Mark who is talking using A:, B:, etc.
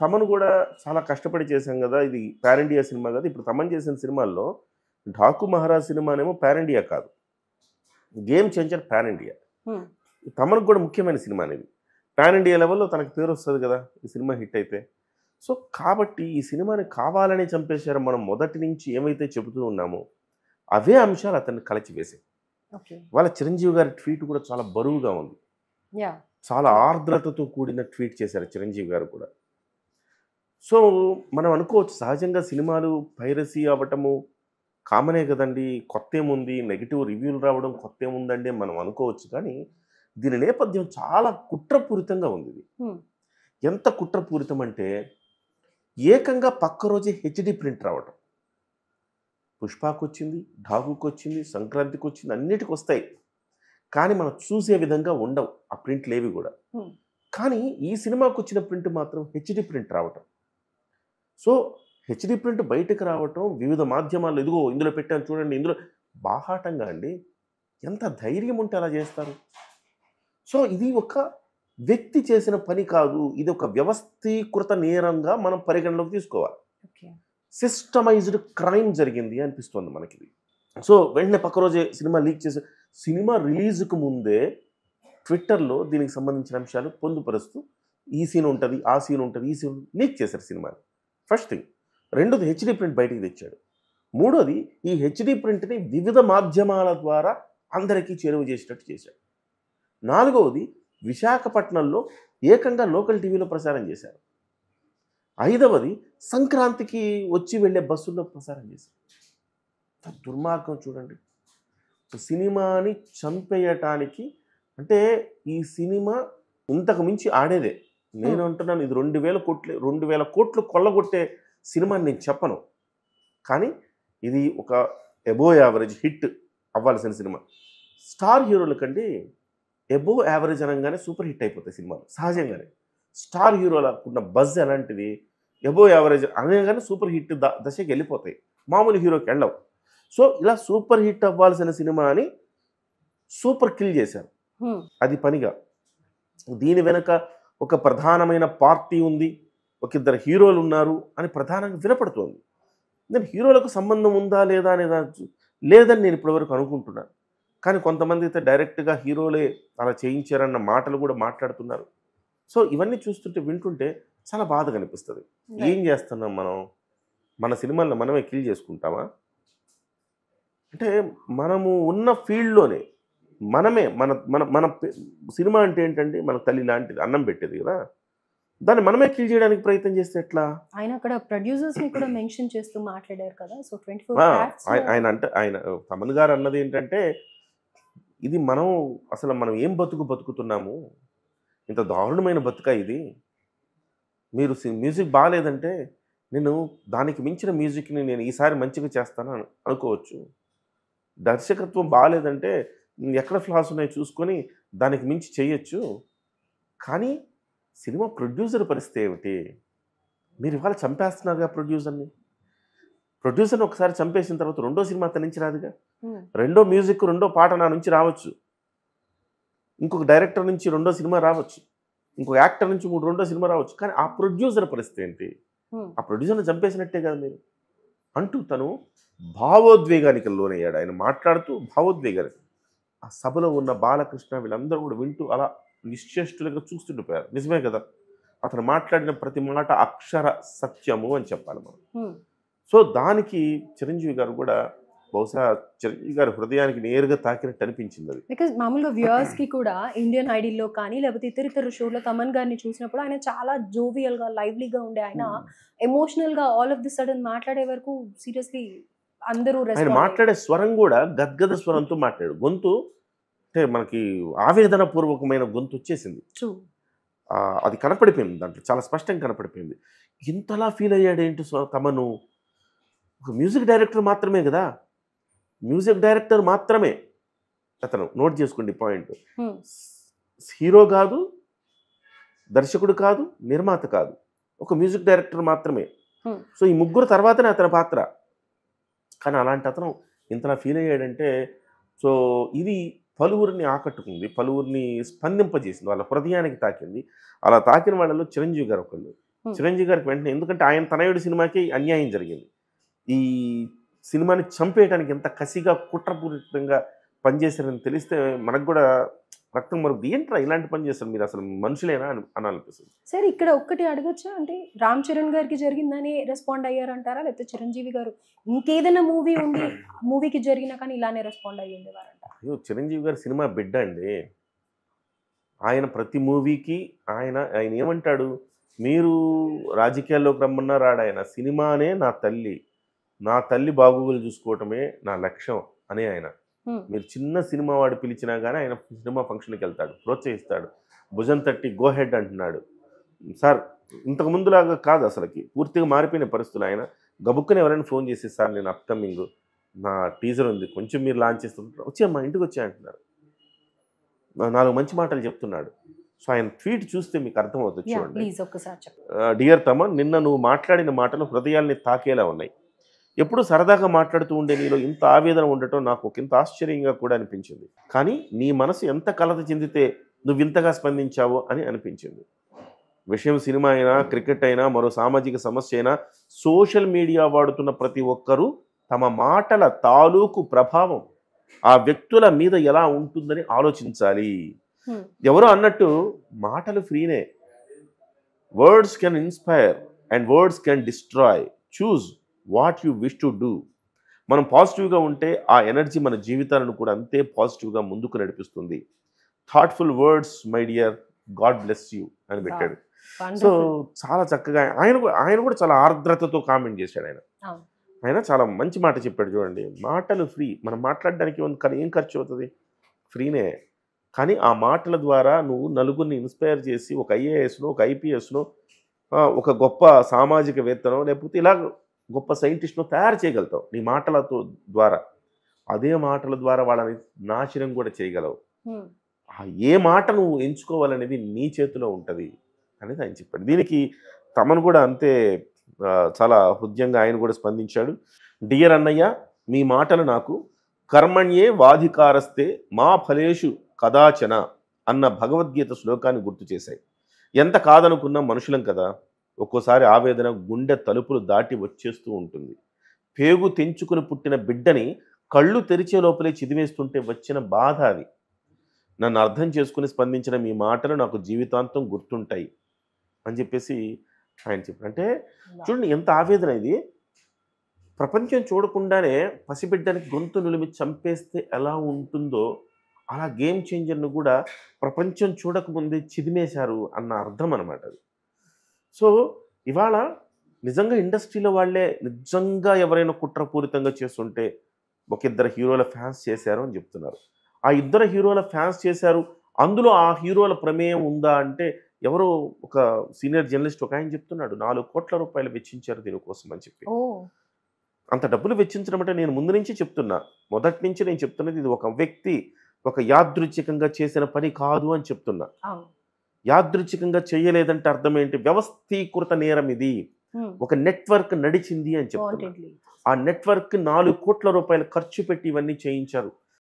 A: తమన్ కూడా చాలా కష్టపడి చేశాం కదా, ఇది పాన్ ఇండియా సినిమా కదా. ఇప్పుడు తమన్ చేసిన సినిమాల్లో ఢాకు మహారాజ్ సినిమానేమో పాన్ ఇండియా కాదు, గేమ్ చేంజర్ పాన్ ఇండియా. తమన్కి కూడా ముఖ్యమైన సినిమా అనేది పాన్ ఇండియా లెవెల్లో తనకు పేరు వస్తుంది కదా ఈ సినిమా హిట్ అయితే. సో కాబట్టి ఈ సినిమాని కావాలని చంపేశారు మనం మొదటి నుంచి ఏమైతే చెబుతూ ఉన్నామో అవే అంశాలు అతన్ని కలిచివేశాయి. వాళ్ళ చిరంజీవి గారి ట్వీట్ కూడా చాలా బరువుగా ఉంది, చాలా ఆర్ద్రతతో కూడిన ట్వీట్ చేశారు చిరంజీవి గారు కూడా. సో మనం అనుకోవచ్చు సహజంగా సినిమాలు పైరసీ అవ్వటము కామనే కదండి, కొత్త ఏముంది, నెగిటివ్ రివ్యూలు రావడం కొత్త ఏముందండి మనం అనుకోవచ్చు. కానీ దీని నేపథ్యం చాలా కుట్రపూరితంగా ఉంది. ఇది ఎంత కుట్రపూరితం అంటే ఏకంగా పక్క రోజే హెచ్డి ప్రింట్ రావటం. పుష్పకు వచ్చింది, ఢాకుకు వచ్చింది, సంక్రాంతికి వచ్చింది, అన్నిటికి వస్తాయి. కానీ మనం చూసే విధంగా ఉండవు ఆ ప్రింట్లు ఏవి కూడా. కానీ ఈ సినిమాకు వచ్చిన ప్రింట్ మాత్రం హెచ్డి ప్రింట్ రావటం. సో హెచ్డి ప్రింట్ బయటకు రావటం, వివిధ మాధ్యమాల్లో ఇదిగో ఇందులో పెట్టాను చూడండి, ఇందులో బాహాటంగా అండి, ఎంత ధైర్యం ఉంటే అలా చేస్తారు. సో ఇది ఒక వ్యక్తి చేసిన పని కాదు, ఇది ఒక వ్యవస్థీకృత నేరంగా మనం పరిగణలోకి తీసుకోవాలి. సిస్టమైజ్డ్ క్రైమ్ జరిగింది అనిపిస్తుంది మనకి. సో వెంటనే పక్క రోజే సినిమా లీక్ చేసి సినిమా రిలీజ్కు ముందే ట్విట్టర్లో దీనికి సంబంధించిన అంశాలు పొందుపరుస్తూ ఈ సీన్ ఉంటుంది, ఆ సీన్ ఉంటుంది, ఈ సీన్ లీక్ చేశారు సినిమాని. First thing. రెండోది హెచ్డి ప్రింట్ బయటికి తెచ్చాడు. మూడోది ఈ హెచ్డి ప్రింట్ని వివిధ మాధ్యమాల ద్వారా అందరికీ చేరువ చేసేటట్టు చేశాడు. నాలుగవది విశాఖపట్నంలో ఏకంగా లోకల్ టీవీలో ప్రసారం చేశారు. ఐదవది సంక్రాంతికి వచ్చి వెళ్ళే బస్సుల్లో ప్రసారం చేశారు. దుర్మార్గం చూడండి. సినిమాని చంపేయటానికి అంటే ఈ సినిమా ఇంతకు మించి ఆడేదే. నేను అంటున్నాను ఇది 2000 కోట్లు కొల్లగొట్టే సినిమా నేను చెప్పను. కానీ ఇది ఒక అబోవ్ యావరేజ్ హిట్ అవ్వాల్సిన సినిమా. స్టార్ హీరోల కంటే అబోవ్ యావరేజ్ అనగానే సూపర్ హిట్ అయిపోతాయి సినిమాలు సహజంగానే. స్టార్ హీరోలకు ఉన్న బజ్ అలాంటిది. అబోవ్ యావరేజ్ అనగానే సూపర్ హిట్ దశకి వెళ్ళిపోతాయి, మామూలు హీరోకి వెళ్ళవు. సో ఇలా సూపర్ హిట్ అవ్వాల్సిన సినిమాని సూపర్ కిల్ చేశారు అది పనిగా. దీని వెనక ఒక ప్రధానమైన పార్టీ ఉంది, ఒక ఇద్దరు హీరోలు ఉన్నారు అని ప్రధానంగా వినపడుతోంది. నేను హీరోలకు సంబంధం ఉందా లేదా అనేది లేదని నేను ఇప్పటివరకు అనుకుంటున్నాను. కానీ కొంతమంది అయితే డైరెక్ట్గా హీరోలే అలా చేయించారన్న మాటలు కూడా మాట్లాడుతున్నారు. సో ఇవన్నీ చూస్తుంటే వింటుంటే చాలా బాధగా అనిపిస్తుంది. ఏం చేస్తున్నాం మనం? మన సినిమాలను మనమే కిల్ చేసుకుంటామా? అంటే మనము ఉన్న ఫీల్డ్లోనే మనమే మన మన మన సినిమా అంటే ఏంటంటే మన తల్లి లాంటిది, అన్నం పెట్టేది కదా, దాన్ని మనమే కిల్ చేయడానికి ప్రయత్నం చేస్తే ఎట్లా?
B: ఆయన అక్కడ ప్రొడ్యూసర్స్ ని కూడా మెన్షన్ చేస్తూ మాట్లాడారు కదా. సో 24
A: ఆయన అంటే ఆయన తమన్ గారు అన్నది ఏంటంటే ఇది మనం ఏం బతుకుతున్నాము, ఇంత దారుణమైన బతుక ఇది. మీరు మ్యూజిక్ బాగాలేదంటే నేను దానికి మించిన మ్యూజిక్ని నేను ఈసారి మంచిగా చేస్తాను అనుకోవచ్చు. దర్శకత్వం బాగాలేదంటే ఎక్కడ ఫ్లాస్ ఉన్నాయో చూసుకొని దానికి మించి చేయొచ్చు. కానీ సినిమా ప్రొడ్యూసర్ పరిస్థితి ఏమిటి? మీరు ఇవాళ చంపేస్తున్నారుగా ప్రొడ్యూసర్ని ఒకసారి చంపేసిన తర్వాత రెండో సినిమా అతని నుంచి రాదుగా. రెండో మ్యూజిక్, రెండో పాట నా నుంచి రావచ్చు, ఇంకొక డైరెక్టర్ నుంచి రెండో సినిమా రావచ్చు, ఇంకొక యాక్టర్ నుంచి రెండో సినిమా రావచ్చు. కానీ ఆ ప్రొడ్యూసర్ పరిస్థితి ఏంటి? ఆ ప్రొడ్యూసర్ని చంపేసినట్టే కదా మీరు అంటూ తను భావోద్వేగానికి లోనయ్యాడు. ఆయన మాట్లాడుతూ భావోద్వేగానికి ఆ సభలో ఉన్న బాలకృష్ణ వీళ్ళందరూ కూడా వింటూ అలా నిశ్చేష్టులుగా చూస్తుండిపోయారు. నిజమే కదా, అతను మాట్లాడిన ప్రతి మాట అక్షర సత్యము అని చెప్పాలి మనం. సో దానికి చిరంజీవి గారు కూడా బహుశా చిరంజీవి గారి హృదయానికి నేరుగా తాకినట్టు అనిపించింది అది.
B: బికాజ్ మామూలుగా వ్యూవర్స్ కి కూడా ఇండియన్ ఐడీల్లో కానీ లేకపోతే ఇతర షోలో తమన్ గారిని చూసినప్పుడు ఆయన చాలా జోవియల్ గా లైవ్లీగా ఉండే, ఆయన ఎమోషనల్ గా ఆల్ ఆఫ్ ది సడన్ మాట్లాడే వరకు సీరియస్లీ అందరూ
A: ఆయన మాట్లాడే స్వరం కూడా గద్గద స్వరంతో మాట్లాడు. గొంతు అంటే మనకి ఆవేదన పూర్వకమైన గొంతు వచ్చేసింది. అది కనపడిపోయింది, దాంట్లో చాలా స్పష్టంగా కనపడిపోయింది. ఇంతలా ఫీల్ అయ్యాడేంటి తమను? ఒక మ్యూజిక్ డైరెక్టర్ మాత్రమే కదా, మ్యూజిక్ డైరెక్టర్ మాత్రమే అతను. నోట్ చేసుకోండి పాయింట్. హీరో కాదు, దర్శకుడు కాదు, నిర్మాత కాదు, ఒక మ్యూజిక్ డైరెక్టర్ మాత్రమే. సో ఈ ముగ్గురు తర్వాతనే అతని పాత్ర. కానీ అలాంటి అతను ఇంతలా ఫీల్ అయ్యాడంటే సో ఇది పలువురిని ఆకట్టుకుంది, పలువురిని స్పందింపజేసింది, వాళ్ళ హృదయానికి తాకింది. అలా తాకిన వాళ్ళలో చిరంజీవి గారు ఒకళ్ళు. చిరంజీవి గారికి వెంటనే, ఎందుకంటే ఆయన తనయుడి సినిమాకి అన్యాయం జరిగింది. ఈ సినిమాని చంపేయడానికి ఎంత కసిగా కుట్రపూరితంగా పనిచేశారని తెలిస్తే మనకు కూడా రక్తం మరుగుతుంది. ఏంట్రా ఇలాంటి పని చేస్తారు మీరు, అసలు మనుషులేనా అని అనిపిస్తుంది.
B: సరే ఇక్కడ ఒక్కటి అడగచ్చా, అంటే రామ్ చరణ్ గారికి జరిగిందని రెస్పాండ్ అయ్యారంటారా, లేకపోతే చిరంజీవి గారు ఇంకేదైనా మూవీ ఉండి మూవీకి జరిగినా కానీ ఇలానే రెస్పాండ్ అయ్యి ఉండేవారంటారా?
A: అయ్యో, చిరంజీవి గారి సినిమా బిడ్డ అండి. ఆయన ప్రతి మూవీకి ఆయన ఆయన ఏమంటాడు, మీరు రాజకీయాల్లోకి రమ్మన్నా రాడు ఆయన, సినిమానే నా తల్లి, నా తల్లి బాగోగులు చూసుకోవటమే నా లక్ష్యం అని ఆయన. మీరు చిన్న సినిమా వాడు పిలిచినా కానీ ఆయన సినిమా ఫంక్షన్కి వెళ్తాడు, ప్రోత్సహిస్తాడు, భుజం తట్టి గో హెడ్ అంటున్నాడు. సార్ ఇంతకు ముందులాగా కాదు, అసలుకి పూర్తిగా మారిపోయిన పరిస్థితులు. ఆయన గబుక్కుని ఎవరైనా ఫోన్ చేసి, సార్ నేను అప్కమింగ్ నా టీజర్ ఉంది కొంచెం మీరు లాంచ్ చేస్తుంటారు, వచ్చి మా ఇంటికి వచ్చా అంటున్నారు. 4 మంచి మాటలు చెప్తున్నాడు. సో ఆయన ట్వీట్ చూస్తే మీకు అర్థమవుతుంది. చూడండి, డియర్ తమన్, నిన్న నువ్వు మాట్లాడిన మాటలు హృదయాల్ని తాకేలా ఉన్నాయి. ఎప్పుడు సరదాగా మాట్లాడుతూ ఉండే నీలో ఇంత ఆవేదన ఉండటం నాకు ఒకంత ఆశ్చర్యంగా కూడా అనిపించింది. కానీ నీ మనసు ఎంత కలత చెందితే నువ్వు ఇంతగా స్పందించావో అని అనిపించింది. విషయం సినిమా అయినా, క్రికెట్ అయినా, మరో సామాజిక సమస్య అయినా, సోషల్ మీడియా వాడుతున్న ప్రతి ఒక్కరూ తమ మాటల తాలూకు ప్రభావం ఆ వ్యక్తుల మీద ఎలా ఉంటుందని ఆలోచించాలి. ఎవరో అన్నట్టు మాటలు ఫ్రీనే. Words can inspire and words can destroy. Choose what you wish to do. మనం పాజిటివ్గా ఉంటే ఆ ఎనర్జీ మన జీవితాలను కూడా అంతే పాజిటివ్గా ముందుకు నడిపిస్తుంది. Thoughtful words my dear, God bless you అని పెట్టాడు. సో చాలా చక్కగా ఆయన కూడా చాలా ఆర్ద్రతతో కామెంట్ చేశాడు. ఆయన చాలా మంచి మాట చెప్పాడు. చూడండి, మాటలు ఫ్రీ. మనం మాట్లాడడానికి ఏం ఖర్చు అవుతుంది, ఫ్రీనే. కానీ ఆ మాటల ద్వారా నువ్వు నలుగురిని ఇన్స్పైర్ చేసి ఒక ఐఏఎస్ను, ఒక ఐపీఎస్ను, ఒక గొప్ప సామాజికవేత్తనో, లేకపోతే ఇలా గొప్ప సైంటిస్ట్ను తయారు చేయగలుగుతావు నీ మాటలతో ద్వారా. అదే మాటల ద్వారా వాళ్ళని నాశనం కూడా చేయగలవు. ఏ మాట నువ్వు ఎంచుకోవాలనేది నీ చేతిలో ఉంటుంది అనేది ఆయన చెప్పాడు. దీనికి తమను కూడా అంతే చాలా హృదయంగా ఆయన కూడా స్పందించాడు. డియర్ అన్నయ్య, మీ మాటలు నాకు కర్మణ్యే వాధికారస్తే మా ఫలేషు కదాచన అన్న భగవద్గీత శ్లోకాన్ని గుర్తు చేశాయి. ఎంత కాదనుకున్నా మనుషులం కదా, ఒక్కోసారి ఆవేదన గుండె తలుపులు దాటి వచ్చేస్తూ ఉంటుంది. పేగు తెంచుకుని పుట్టిన బిడ్డని కళ్ళు తెరిచే లోపలే చిదివేస్తుంటే వచ్చిన బాధ అది. నన్ను అర్థం చేసుకుని స్పందించిన మీ మాటలు నాకు జీవితాంతం గుర్తుంటాయి అని చెప్పేసి ఆయన చెప్పారు. అంటే చూడండి ఎంత ఆవేదన ఇది. ప్రపంచం చూడకుండానే పసిబిడ్డనికి గొంతు నులిమి చంపేస్తే ఎలా ఉంటుందో అలా గేమ్ చేంజర్ను కూడా ప్రపంచం చూడకముందే చిదిమేశారు అన్న అర్థం అనమాట అది. సో ఇవాళ నిజంగా ఇండస్ట్రీలో వాళ్ళే నిజంగా ఎవరైనా కుట్రపూరితంగా చేస్తుంటే ఒక 2 హీరోల ఫ్యాన్స్ చేశారు అని చెప్తున్నారు. ఆ 2 హీరోల ఫ్యాన్స్ చేశారు, అందులో ఆ హీరోల ప్రమేయం ఉందా అంటే ఎవరో ఒక సీనియర్ జర్నలిస్ట్ ఒక ఆయన చెప్తున్నాడు 4 కోట్ల రూపాయలు వెచ్చించారు దీనికోసం అని చెప్పి. అంత డబ్బులు వెచ్చించడం అంటే నేను ముందు నుంచి చెప్తున్నా, మొదటి నుంచి నేను చెప్తున్నది ఇది ఒక వ్యక్తి ఒక యాదృచ్ఛికంగా చేసిన పని కాదు అని చెప్తున్నా. యాదృచ్ఛికంగా చేయలేదంటే అర్థం ఏంటి, వ్యవస్థీకృత నేరం ఇది. ఒక నెట్వర్క్ నడిచింది అని చెప్తున్నా. ఆ నెట్వర్క్ 4 కోట్ల రూపాయలు ఖర్చు పెట్టి ఇవన్నీ చేయించారు.